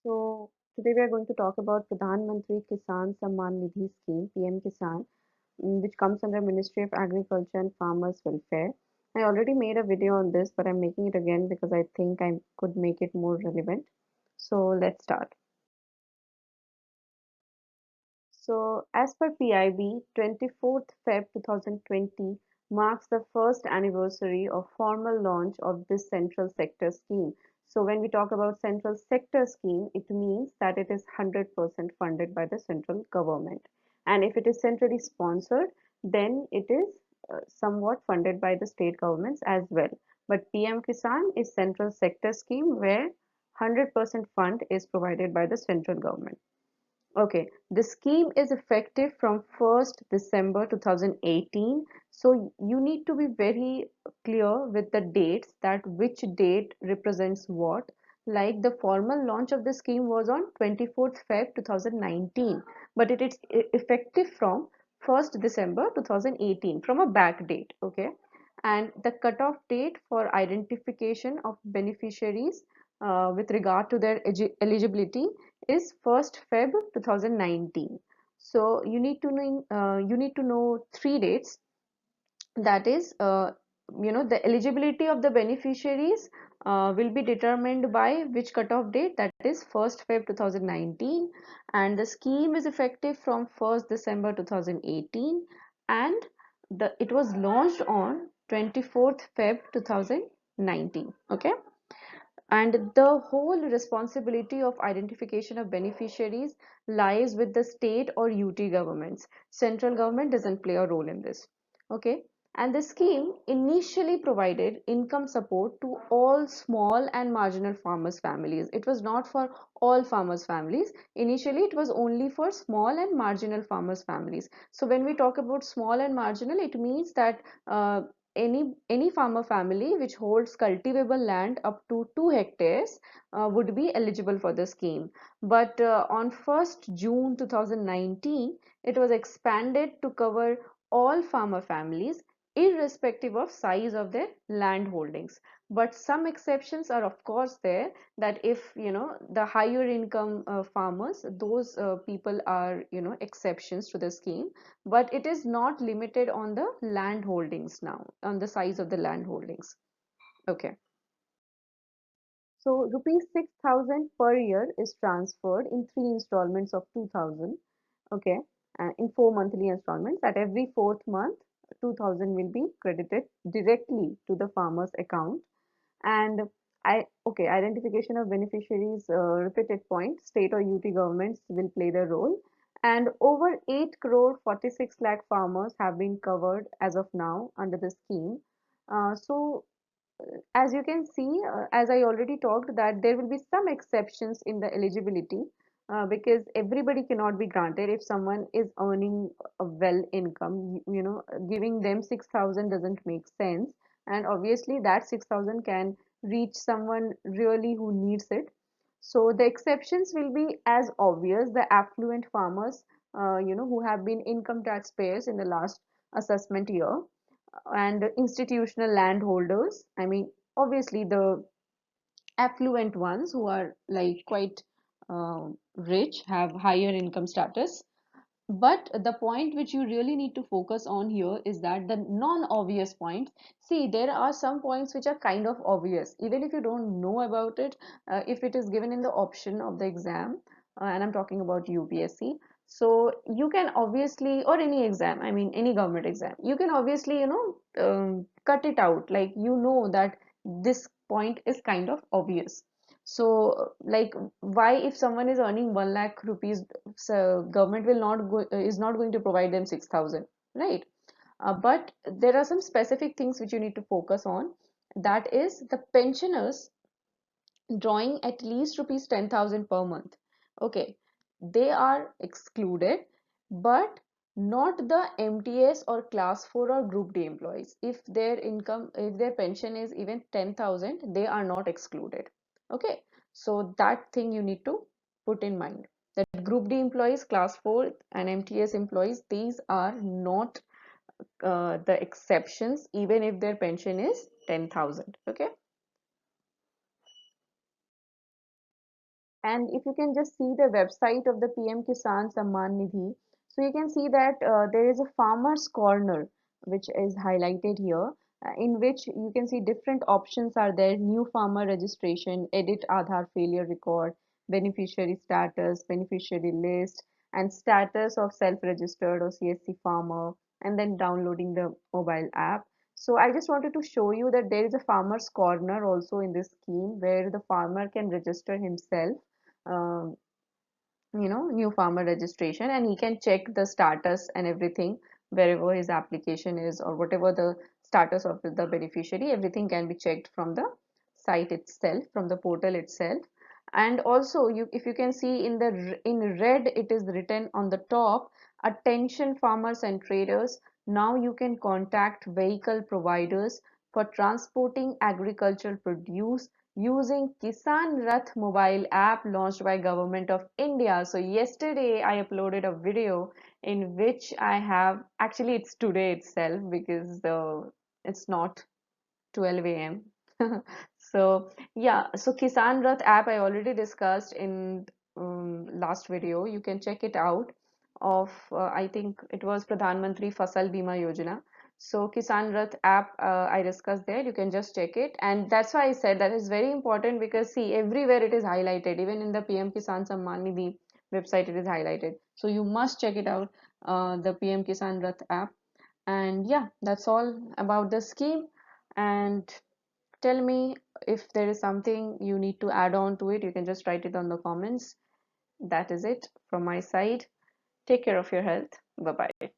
So today we are going to talk about Pradhan Mantri Kisan Samman Nidhi Scheme (PM Kisan), which comes under Ministry of Agriculture and Farmers Welfare. I already made a video on this, but I'm making it again because I think I could make it more relevant. So let's start. So, as per PIB, 24th Feb 2020 marks the first anniversary of formal launch of this central sector scheme. So, when we talk about central sector scheme, it means that it is 100% funded by the central government. And if it is centrally sponsored, then it is somewhat funded by the state governments as well. But PM Kisan is central sector scheme where 100% fund is provided by the central government. Okay, the scheme is effective from 1st December 2018. So you need to be very clear with the dates that which date represents what. Like the formal launch of the scheme was on 24th Feb 2019, but it is effective from 1st December 2018 from a back date. Okay, and the cutoff date for identification of beneficiaries with regard to their eligibility is 1st Feb 2019. So you need to know three dates. That is, the eligibility of the beneficiaries will be determined by which cutoff date, that is 1st Feb 2019, and the scheme is effective from 1st December 2018, and it was launched on 24th Feb 2019. Okay, and the whole responsibility of identification of beneficiaries lies with the state or UT governments. Central government doesn't play a role in this. Okay. And the scheme initially provided income support to all small and marginal farmers' families. It was not for all farmers' families. Initially, it was only for small and marginal farmers' families. So, when we talk about small and marginal, it means that any farmer family which holds cultivable land up to 2 hectares would be eligible for the scheme. But on 1st June 2019, it was expanded to cover all farmer families irrespective of size of their land holdings. But some exceptions are of course there, that if the higher income farmers, those people are exceptions to the scheme, but it is not limited on the land holdings now, on the size of the land holdings. Okay. So rupees 6,000 per year is transferred in three installments of 2,000. Okay. In four monthly installments. At every fourth month, 2,000 will be credited directly to the farmer's account. And identification of beneficiaries, repeated point, state or UT governments will play the role. And over 8 crore 46 lakh farmers have been covered as of now under the scheme. As you can see, as I already talked, that there will be some exceptions in the eligibility because everybody cannot be granted. If someone is earning a well income, giving them 6,000 doesn't make sense. And obviously, that 6,000 can reach someone really who needs it. So the exceptions will be as obvious the affluent farmers, who have been income taxpayers in the last assessment year, and institutional landholders. I mean, obviously, the affluent ones who are like quite rich, have higher income status. But the point which you really need to focus on here is that the non-obvious points. See, there are some points which are kind of obvious, even if you don't know about it, if it is given in the option of the exam, and I'm talking about UPSC. So you can obviously, or any exam, I mean any government exam, you can obviously, cut it out. Like that this point is kind of obvious. So, like, why if someone is earning 1 lakh rupees, so government will not go is not going to provide them 6,000, right? But there are some specific things which you need to focus on. That is the pensioners drawing at least rupees 10,000 per month. Okay, they are excluded, but not the MTS or class 4 or group D employees. If their pension is even 10,000, they are not excluded. Okay, so that thing you need to put in mind, that group D employees, class 4 and MTS employees, these are not the exceptions, even if their pension is 10,000. Okay. And if you can just see the website of the PM Kisan Samman Nidhi, so you can see that there is a farmer's corner which is highlighted here, in which you can see different options are there: new farmer registration, edit Aadhaar failure record, beneficiary status, beneficiary list, and status of self-registered or CSC farmer, and then downloading the mobile app. So I just wanted to show you that there is a farmer's corner also in this scheme where the farmer can register himself, um, new farmer registration, and he can check the status and everything wherever his application is, or whatever the status of the beneficiary, everything can be checked from the site itself, from the portal itself. And also, if you can see in in red, it is written on the top: attention farmers and traders, now you can contact vehicle providers for transporting agricultural produce using Kisan Rath mobile app launched by Government of India. So yesterday I uploaded a video in which I have, actually it's today itself because it's not 12 a.m. So yeah, so Kisan Rath app I already discussed in last video. You can check it out. Of I think it was Pradhan Mantri Fasal Bima Yojana. So Kisan Rath app I discussed there. You can just check it, and that's why I said that is very important, because see, everywhere it is highlighted. Even in the PM Kisan Samman Nidhi website, it is highlighted. So you must check it out, the PM Kisan Rath app. And yeah, that's all about the scheme. And tell me if there is something you need to add on to it. You can just write it on the comments. That is it from my side. Take care of your health. Bye bye.